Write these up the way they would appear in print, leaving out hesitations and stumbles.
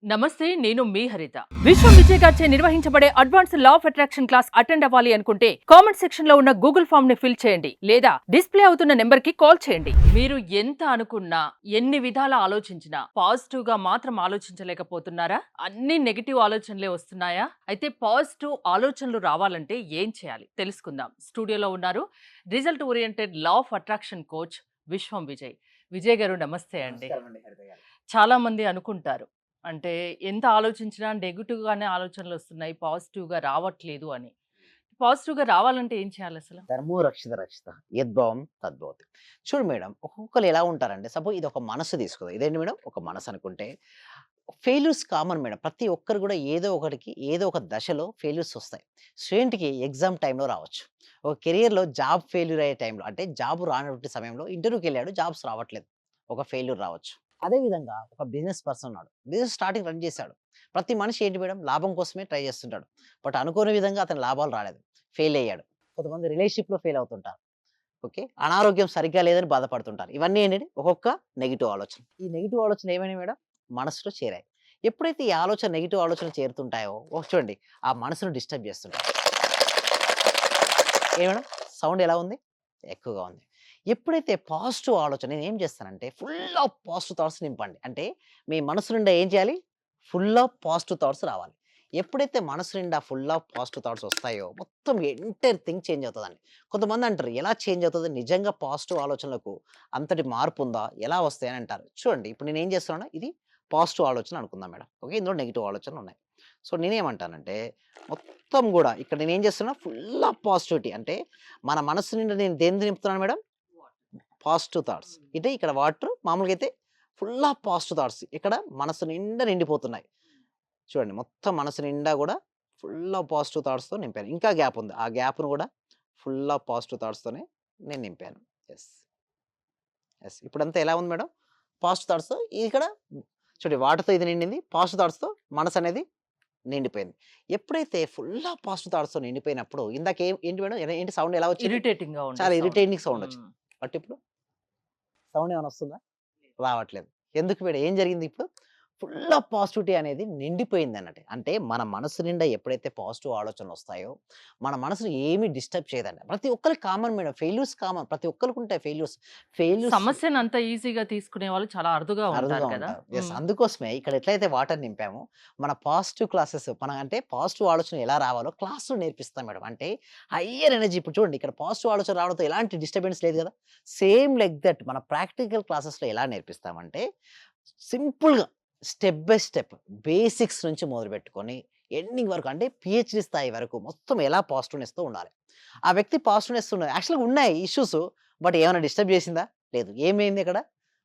నమస్తే, నేను మీ హరిత. విశ్వం విజయ్ గారిచే నిర్వహించబడే advance law of attraction class attend అవ్వాలి అనుకుంటే కామెంట్ సెక్షన్ లో ఉన్న గూగుల్ ఫామ్ ని ఫిల్ చేయండి లేదా డిస్ప్లే అవుతున్న నెంబర్ కి కాల్ చేయండి. మీరు ఎంత అనుకున్నా, ఎన్ని విధాల ఆలోచించినా పాజిటివ్ గా మాత్రం ఆలోచించలేకపోతున్నారా? అన్ని నెగటివ్ ఆలోచనలే వస్తున్నాయా? అయితే పాజిటివ్ ఆలోచనలు రావాలంటే ఏం చేయాలి తెలుసుకుందాం. స్టూడియోలో ఉన్నారు result oriented law of attraction coach విశ్వం విజయ్. విజయ్ గారు నమస్తే అండి. నమస్కారం అండి హరిత గారు. చాలా మంది అనుకుంటారు. అంటే ఎంత ఆలోచించినా నెగెటివ్‌గానే ఆలోచనలొస్తున్నాయి. పాజిటివ్‌గా రావట్లేదు అని. పాజిటివ్‌గా రావాలంటే ఏం చేయాలసల? ధర్మో రక్షిత రక్షిత యద్భావం తద్భవతి. చూడు మేడం, ఒక్కొక్కళ్ళు ఎలా ఉంటారంటే సపోజ్ ఇది ఒక మనసు తీసుకుందాం. ఇదేంటి మేడం, ఒక మనసు అనుకుంటే ఫెయిల్యూర్స్ కామన్ మేడం. ప్రతి ఒక్కరు కూడా ఏదో ఒకటికి ఏదో ఒక దశలో ఫెయిల్యూర్స్ వస్తాయి. స్టూడెంట్‌కి ఎగ్జామ్ టైమ్‌లో రావచ్చు. ఒక కెరియర్‌లో జాబ్ ఫెయిల్యూర్ అయ్యే టైంలో అంటే జాబ్ రానటువంటి సమయంలో ఇంటర్వ్యూకెళ్ళాడు, జాబ్స్ రావట్లేదు. ఒక ఫెయిల్యూర్ రావచ్చు. అదే విధంగా ఒక బిజినెస్ పర్సన్ ఉన్నాడు. బిజినెస్ స్టార్టింగ్ రన్ చేశాడు. ప్రతి మనిషి ఏంటి మేడం, లాభం కోసమే ట్రై చేస్తుంటాడు. బట్ అనుకోని విధంగా అతని లాభాలు రాలేదు. ఫెయిల్ అయ్యాడు. కొంతమంది రిలేషన్‌షిప్‌లో ఫెయిల్ అవుతుంటారు. ఓకే. అనారోగ్యం సరిగ్గా లేదని బాధపడుతుంటారు. ఇవన్నీ ఏంటంటే ఒక్కొక్క నెగెటివ్ ఆలోచన. ఈ నెగెటివ్ ఆలోచనలు ఏమైనాయి మేడం, మనసులో చేరాయి. ఎప్పుడైతే ఈ ఆలోచన నెగెటివ్ ఆలోచనలు చేరుతుంటాయో చూడండి, ఆ మనసును డిస్టర్బ్ చేస్తుంటాయి. మేడం, సౌండ్ ఎలా ఉంది? ఎక్కువగా ఉంది. ఎప్పుడైతే పాజిటివ్ ఆలోచన నేనేం చేస్తానంటే ఫుల్ ఆఫ్ పాజిటివ్ థాట్స్ నింపండి. అంటే మీ మనసు నిండా ఏం చేయాలి? ఫుల్ ఆఫ్ పాజిటివ్ థాట్స్ రావాలి. ఎప్పుడైతే మనసు నిండా ఫుల్ ఆఫ్ పాజిటివ్ థాట్స్ వస్తాయో మొత్తం ఎంటైర్ థింగ్ చేంజ్ అవుతదండి. కొంతమంది అంటారు, ఎలా చేంజ్ అవుతది? నిజంగా పాజిటివ్ ఆలోచనలకు అంతటి మార్పు ఉందా? ఎలా వస్తాయని అంటారు. చూడండి, ఇప్పుడు నేనేం చేస్తున్నానో ఇది పాజిటివ్ ఆలోచన అనుకుందాం మేడం. ఓకే. ఇందులో నెగెటివ్ ఆలోచనలున్నాయి. సో నేనేమంటానంటే మొత్తం గూడా ఇక్కడ నేనేం చేస్తున్నా ఫుల్ ఆఫ్ పాజిటివిటీ. అంటే మన మనసు నిండా నేను దేన్ని నింపుతున్నాను మేడం? Positive thoughts. అంటే ఇక్కడ వాటర్ మామూలుగా అయితే ఫుల్ ఆఫ్ పాజిటివ్ థాట్స్. ఇక్కడ మనసు నిండా నిండిపోతున్నాయి. చూడండి, మొత్తం మనసు నిండా గూడా ఫుల్ ఆఫ్ పాజిటివ్ థాట్స్‌తో నింపాను. ఇంకా గ్యాప్ ఉంది. ఆ గ్యాప్‌ను గూడా ఫుల్ ఆఫ్ పాజిటివ్ థాట్స్‌తోనే నేను నింపాను. యెస్. యెస్. ఇప్పుడంతా ఎలా ఉంది మేడం? పాజిటివ్ థాట్స్‌తో ఇక్కడ చూడండి, వాటర్‌తో ఇది నిండింది. పాజిటివ్ థాట్స్‌తో మనసనేది నిండిపోయింది. ఎప్పుడైతే ఫుల్ ఆఫ్ పాజిటివ్ థాట్స్‌తో నిండిపోయినప్పుడు ఇందాక ఏంటి మేడం? ఏంటి సౌండ్ ఎలా వచ్చింది? ఇరిటేటింగ్‌గా ఉండే చాలా సౌండ్. ఇరిటేటింగ్ సౌండ్ హ్మ్. వచ్చింది. బట్ ఇప్పుడు సౌండ్ ఏమైనా వస్తుందా? రావట్లేదు. ఎందుకు మేడం? ఏం జరిగింది ఇప్పుడు? ఫుల్ ఆఫ్ పాజిటివిటీ అనేది నిండిపోయిందన్నట్టు. అంటే మన మనసు నిండా ఎప్పుడైతే పాజిటివ్ ఆలోచనలొస్తాయో, మన మనసుని ఏమి డిస్టర్బ్ చేయదండి. ప్రతి ఒక్కరికి కామన్ మేడం. Failures common. ప్రతి ఒక్కరికి ఉంటాయి ఫెయిల్యూర్స్. ఫెయిల్యూర్స్ సమస్యను అంత ఈజీగా తీసుకునే వాళ్ళు చాలా అరుదుగా అరుదుగా ఉంటారు కదా! ఉంటారు. యెస్. హ్మ్. అందుకోసమే ఇక్కడ ఎట్లయితే వాటర్ నింపామో, మన పాజిటివ్ క్లాసెస్ అంటే పాజిటివ్ ఆలోచన ఎలా రావాలో క్లాస్‌లో నేర్పిస్తాం మేడం. అంటే హైయర్ ఎనర్జీ ఇప్పుడు చూడండి, ఇక్కడ పాజిటివ్ ఆలోచన రావడంతో ఎలాంటి డిస్టర్బెన్స్ లేదు గదా! సేమ్ లైక్ థట్ మన ప్రాక్టికల్ క్లాసెస్‌లో ఎలా నేర్పిస్తామంటే, సింపుల్‌గా స్టెప్ బై స్టెప్ బేసిక్స్ నుంచి మొదలుపెట్టుకొని ఎండింగ్ వరకు అంటే పీహెచ్‌డీ స్థాయి వరకు మొత్తం ఎలా పాజిటివ్‌నెస్‌తో ఉండాలి. ఆ వ్యక్తి పాజిటివ్‌నెస్ ఉన్నది. యాక్చువల్‌గా ఉన్నాయి ఇష్యూస్. బట్ ఏమైనా డిస్టర్బ్ చేసిందా? లేదు. ఏమైంది ఇక్కడ?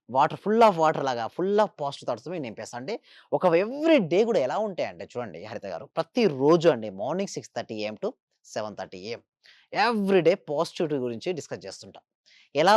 వాటర్ ఫుల్ ఆఫ్ వాటర్ లాగా ఫుల్ ఆఫ్ పాజిటివ్ థాట్స్‌తో నింపేస్తా. అంటే ఒక ఎవ్రీ డే గూడా ఎలా ఉంటాయంటే చూడండి హరిత గారు, ప్రతిరోజు అండి morning 6:30 AM to 7:30 AM every day positivity గురించి డిస్కస్ చేస్తుంటా. ఎలా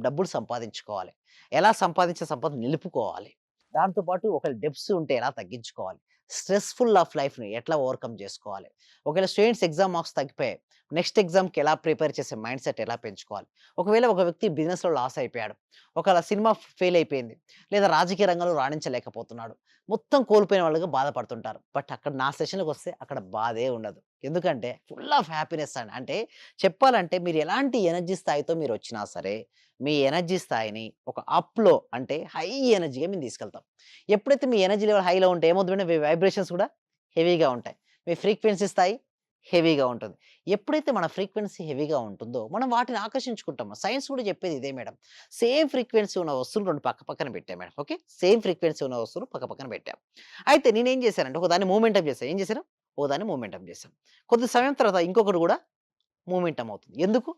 డబ్బులు సంపాదించుకోవాలి? ఎలా సంపాదించే సంపద నిలుపుకోవాలి? దాంతో పాటు ఒకవేళ డెబ్ట్స్ ఉంటే ఎలా తగ్గించుకోవాలి? స్ట్రెస్‌ఫుల్ ఆఫ్ లైఫ్‌ని ఎట్లా ఓవర్‌కమ్ చేసుకోవాలి? ఒకవేళ స్టూడెంట్స్ ఎగ్జామ్ మార్క్స్ తగ్గిపోయాయి. నెక్స్ట్ ఎగ్జామ్‌కి ఎలా ప్రిపేర్ చేసే మైండ్‌సెట్ ఎలా పెంచుకోవాలి? ఒకవేళ ఒక వ్యక్తి బిజినెస్‌లో లాస్ అయిపోయాడు. ఒకవేళ సినిమా ఫెయిల్ అయిపోయింది. లేదా రాజకీయ రంగంలో రాణించలేకపోతున్నాడు. మొత్తం కోల్పోయిన వాళ్ళుగా బాధపడుతుంటారు. బట్ అక్కడ నా సెషన్‌కొస్తే అక్కడ బాధే ఉండదు. ఎందుకంటే ఫుల్ ఆఫ్ హ్యాపీనెస్ అండి. అంటే చెప్పాలంటే మీరు ఎలాంటి ఎనర్జీ స్థాయితో మీరొచ్చినా సరే, మీ ఎనర్జీ స్థాయిని ఒక అప్‌లో అంటే హై ఎనర్జీగా మేము తీసుకెళ్తాం. ఎప్పుడైతే మీ ఎనర్జీ లెవెల్ హైలో ఉంటే ఏమవుతుందంటే మీ వైబ్రేషన్స్ కూడా హెవీగా ఉంటాయి. మీ ఫ్రీక్వెన్సీ స్థాయి హెవీగా ఉంటుంది. ఎప్పుడైతే మన ఫ్రీక్వెన్సీ హెవీగా ఉంటుందో, మనం వాటిని ఆకర్షించుకుంటాం. సైన్స్ కూడా చెప్పేది ఇదే మేడం. సేమ్ ఫ్రీక్వెన్సీ ఉన్న వస్తువులు 2 పక్క పక్కన పెట్టా మేడం. ఓకే. సేమ్ ఫ్రీక్వెన్సీ ఉన్న వస్తువులు పక్క పక్కన పెట్టాం. అయితే నేనేం చేశానంటే ఒకదాన్ని మూవ్‌మెంటప్ చేశా. ఏం చేశాను? ఒకదాన్ని మూవ్‌మెంటప్ చేశాను. కొద్ది సమయం తర్వాత ఇంకొకటి కూడా మూమెంటమ్ అవుతుంది. ఎందుకు?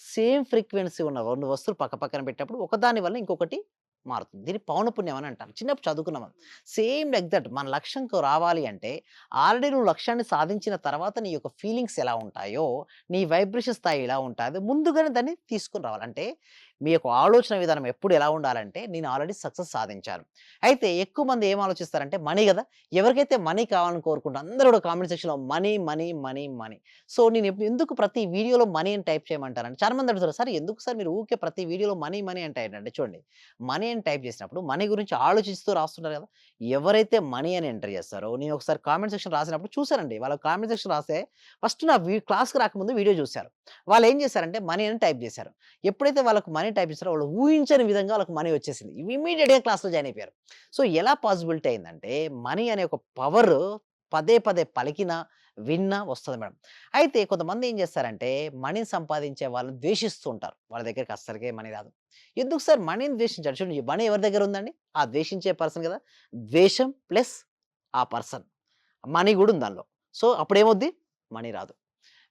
సేమ్ ఫ్రీక్వెన్సీ ఉన్న 2 వస్తువులు పక్కన పెట్టినప్పుడు ఒకదాని వల్ల ఇంకొకటి మారుతుంది. దీన్ని పౌనఃపున్యం అని అంటారు. చిన్నప్పుడు చదువుకున్నాం మనం. సేమ్ లైక్ థట్ మన లక్ష్యంకు రావాలి అంటే ఆల్రెడీ నువ్వు లక్ష్యాన్ని సాధించిన తర్వాత నీ యొక్క ఫీలింగ్స్ ఎలా ఉంటాయో, నీ వైబ్రేషన్ స్థాయి ఎలా ఉంటాదో ముందుగానే దాన్ని తీసుకొని రావాలి. అంటే మీ యొక్క ఆలోచన విధానం ఎప్పుడు ఎలా ఉండాలంటే, నేను ఆల్రెడీ సక్సెస్ సాధించాను. అయితే ఎక్కువ మంది ఏం ఆలోచిస్తారంటే మనీ గదా! ఎవరికైతే మనీ కావాలని కోరుకుంటారో అందరూ కూడా కామెంట్ సెక్షన్‌లో money, money, money, money. So, నేను ఎందుకు ప్రతి వీడియోలో మనీ అని టైప్ చేయమంటారంటే చాలామంది అడుగుతారు, "సార్ ఎందుకు సార్ మీరు ఊకే ప్రతి వీడియోలో మనీ, మనీ అంటే ఏంటంటే" చూడండి, మనీ అని టైప్ చేసినప్పుడు మనీ గురించి ఆలోచిస్తూ రాస్తున్నారు గదా! ఎవరైతే మనీ అని ఎంటర్ చేస్తారో నేను ఒకసారి కామెంట్ సెక్షన్ రాసినప్పుడు చూసానండి. వాళ్ళ కామెంట్ సెక్షన్ రాస్తే ఫస్ట్ నా క్లాస్‌కి రాకముందు వీడియో చూసారు. వాళ్ళేం చేశారంటే మనీ అని టైప్ చేశారు. ఎప్పుడైతే వాళ్ళకి మనీ టైప్ చేసారో వాళ్ళు ఊహించని విధంగా వాళ్ళకి మనీ వచ్చేసింది. ఇమ్మీడియేట్‌గా క్లాస్‌లో జాయిన్ అయిపోయారు. సో, ఎలా పాసిబిలిటీ అయిందంటే మనీ అనే ఒక పవరు పదే పదే పలికినా, విన్నా వస్తది మేడం. అయితే కొంతమంది ఏం చేస్తారంటే మనీని సంపాదించే వాళ్ళని ద్వేషిస్తూ ఉంటారు. వాళ్ళ దగ్గరికి అస్సలకే మనీ రాదు. ఎందుకు సార్ మనీని ద్వేషించారు? చూడండి మనీ ఎవరి దగ్గర ఉందండి? ఆ ద్వేషించే పర్సన్ కదా! ద్వేషం ప్లస్ ఆ పర్సన్. మనీ గూడా ఉంది దానిలో. సో, అప్పుడేమవుద్ది? మనీ రాదు.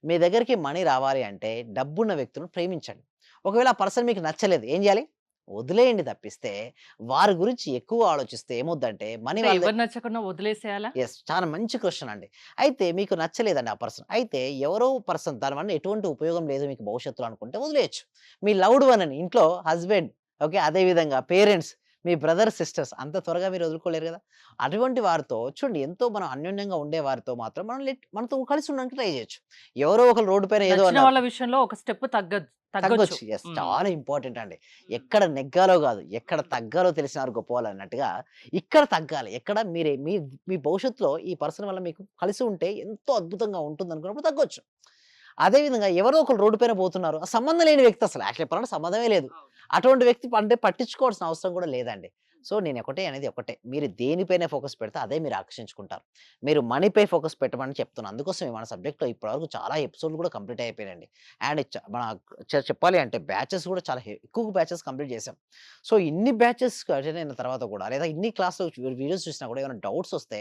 మీ దగ్గరికి మనీ రావాలి అంటే డబ్బున్న వ్యక్తులను ప్రేమించండి. ఒకవేళ ఆ పర్సన్ మీకు నచ్చలేదు. ఏం జేయాలి? వదిలేయండి తప్పిస్తే, వారి గురించి ఎక్కువ ఆలోచిస్తే ఏమవుద్దంటే మనీ అంటే వాళ్ళ ఎవరు నచ్చకున్నా వదిలేసేయాలా? యెస్. చాలా మంచి క్వెషన్ అండి. అయితే మీకు నచ్చలేదండి ఆ పర్సన్. అయితే ఎవరో పర్సన్ దానివల్ల ఎటువంటి ఉపయోగం లేదు మీకు భవిష్యత్తులో అనుకుంటే వదిలేయొచ్చు. మీ లవ్డ్ వన్ అని ఇంట్లో హస్బెండ్ ఓకే. అదే విధంగా పేరెంట్స్, మీ బ్రదర్, సిస్టర్స్ అంత త్వరగా మీరు వదులుకోలేరు గదా! అటువంటి వారితో చూడండి ఎంతో మనం అన్యోన్యంగా ఉండే వారితో మాత్రం మనం మనతో కలిసి ఉండడానికి ట్రై చేయొచ్చు. ఎవరో ఒకళ్ళు రోడ్డు పైన ఏదో నచ్చిన అన్నారు. వాళ్ళ విషయంలో ఒక స్టెప్ తగ్గొచ్చు. తగ్గొచ్చు. యెస్. హ్మ్. చాలా ఇంపార్టెంట్ అండి. ఎక్కడ నెగ్గాలో గాదు, ఎక్కడ తగ్గాలో తెలిసినారు గొప్పవాళ్ళన్నట్టుగా ఇక్కడ తగ్గాలి. ఎక్కడ మీరే మీ మీ భవిష్యత్తులో ఈ పర్సన్ వల్ల మీకు కలిసి ఉంటే ఎంతో అద్భుతంగా ఉంటుందనుకున్నప్పుడు తగ్గొచ్చు. అదే విధంగా ఎవరో ఒకళ్ళు రోడ్డు పైన పోతున్నారు. ఆ సంబంధం లేని వ్యక్తి అసలు యాక్చువల్లీ చెప్పాలంటే సంబంధమే లేదు. అటువంటి వ్యక్తి అంటే పట్టించుకోవాల్సిన అవసరం కూడా లేదండి. సో, నేను ఒకటే అనేది ఒకటే. మీరు దేనిపైన ఫోకస్ పెడితే అదే మీరు ఆకర్షించుకుంటారు. మీరు మనీపై ఫోకస్ పెట్టమని చెప్తున్నాను. అందుకోసమే మన సబ్జెక్ట్‌లో ఇప్పటివరకు చాలా ఎపిసోడ్‌లు కూడా కంప్లీట్ అయిపోయాయండి. అండ్ మన చెప్పాలి అంటే బ్యాచెస్ కూడా చాలా ఎక్కువ బ్యాచెస్ కంప్లీట్ చేసాం. సో, ఇన్ని బ్యాచెస్ అటెండ్ అయిన తర్వాత కూడా లేదా ఇన్ని క్లాస్‌లో వీడియోస్ చూసినా కూడా ఏమైనా డౌట్స్ వస్తే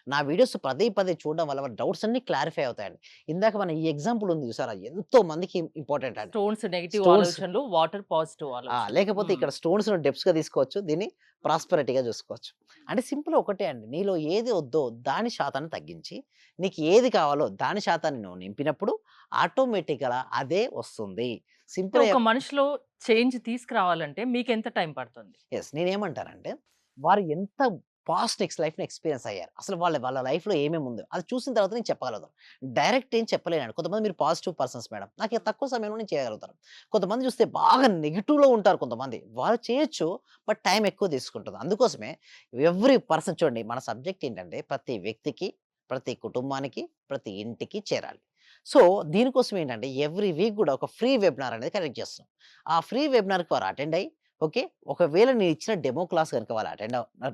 నా వీడియోస్ పదే పదే చూడడం వల్ల వాళ్ళ డౌట్స్ అన్నీ క్లారిఫై అవుతాయండి. ఇందాక మన ఈ ఎగ్జాంపుల్ ఉంది చూసారా? ఎంతో మందికి ఇంపార్టెంట్ అండి. స్టోన్స్ నెగెటివ్ స్టోన్స్ ఆలోచనలు, వాటర్ పాజిటివ్ ఆలోచనలు. లేకపోతే హ్మ్. ఇక్కడ స్టోన్స్‌ను డెప్స్‌గా తీసుకోవచ్చు. దీన్ని ప్రాస్పెరిటీగా చూసుకోవచ్చు. అంటే సింపుల్ ఒకటే అండి. నీలో ఏది వద్దో దాని శాతాన్ని తగ్గించి, నీకు ఏది కావాలో దాని శాతాన్ని నువ్వు నింపినప్పుడు ఆటోమేటిక్‌గా అదే వస్తుంది. అంటే సింపుల్‌గా ఒక మనిషిలో చేంజ్ తీసుకురావాలంటే మీకెంత టైం పడుతుంది? యెస్. నేనేమంటానంటే, వారు ఎంత పాస్ట్ లైఫ్‌ని ఎక్స్‌పీరియన్స్ అయ్యారు. అసలు వాళ్ళ వాళ్ళ లైఫ్‌లో ఏమేమి ఉందో, అది చూసిన తర్వాత నేను చెప్పగలుగుతాను. డైరెక్ట్ ఏం చెప్పలేనండి. కొంతమంది మీరు పాజిటివ్ పర్సన్స్ మేడం. నాకు తక్కువ సమయంలో నేను చేయగలుగుతాను. కొంతమంది చూస్తే బాగా నెగెటివ్‌లో ఉంటారు కొంతమంది. వాళ్ళు చేయొచ్చు. బట్ టైం ఎక్కువ తీసుకుంటది. అందుకోసమే ఎవ్రి పర్సన్ చూడండి మన సబ్జెక్ట్ ఏంటంటే ప్రతి వ్యక్తికి, ప్రతి కుటుంబానికి, ప్రతి ఇంటికి చేరాలి. సో, దీనికోసం ఏంటంటే ఎవ్రి వీక్ గూడా ఒక ఫ్రీ వెబినార్ అనేది కండక్ట్ చేస్తున్నాం. ఆ ఫ్రీ వెబినార్‌కి వారు అటెండ్ అయ్యి ఓకే. ఒకవేళ నేనిచ్చిన డెమో క్లాస్ గనుక వాళ్ళు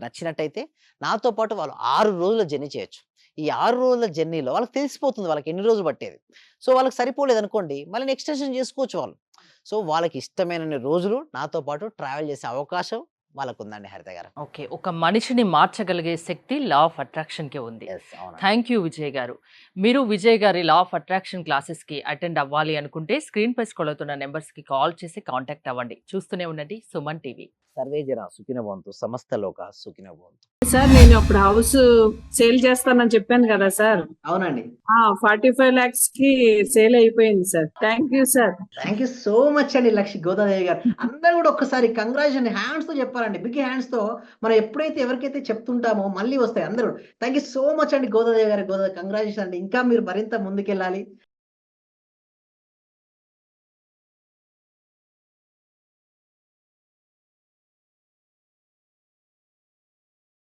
నచ్చినట్టయితే నాతో పాటు వాళ్ళు 6 రోజుల జర్నీ చేయొచ్చు. ఈ 6 రోజుల జర్నీలో వాళ్ళకి తెలిసిపోతుంది వాళ్ళకి ఎన్ని రోజులు పట్టేది. సో, వాళ్ళకి సరిపోలేదనుకోండి మళ్ళీ ఎక్స్‌టెన్షన్ చేసుకోవచ్చు వాళ్ళు. సో, వాళ్ళకి ఇష్టమైనన్ని రోజులు నాతో పాటు ట్రావెల్ చేసే అవకాశం వాళ్ళకుందండి హరిత గారు. ఓకే. ఒక మనిషిని మార్చగలిగే శక్తి లా ఆఫ్ అట్రాక్షన్‌కే ఉంది. యెస్. అవునండి. థాంక్ యూ విజయ్ గారు. మీరు విజయ్ గారి లా ఆఫ్ అట్రాక్షన్ క్లాసెస్‌కి అటెండ్ అవ్వాలి అనుకుంటే స్క్రీన్‌పై స్క్రోల్ అవుతున్న నంబర్స్‌కి కాల్ చేసి కాంటాక్ట్ అవ్వండి. చూస్తూనే ఉండండి సుమన్ టీవీ. సర్వే జన సుఖినో భవంతు. సమస్త లోక సుఖినో భవంతు. సార్ నేను అప్పుడు హౌస్ సేల్ చేస్తానని చెప్పాను కదా సార్. అవునండి. 45 lakhs కి సేల్ అయిపోయింది sir. Thank you sir. Thank you so much అండి గోదాదేవి గారు. అందరూ కూడా ఒక్కసారి కంగ్రాచ్యులేషన్ హ్యాండ్స్‌తో చెప్పాలండి. బిగ్ హ్యాండ్స్‌తో మనం ఎప్పుడైతే ఎవరికైతే చెప్తుంటామో మళ్ళీ వస్తాయి అందరూ. థ్యాంక్ యూ సో మచ్ అండి గోదాదేవి గారు. కంగ్రాచ్యులేషన్ అండి. ఇంకా మీరు మరింత ముందుకెళ్ళాలి.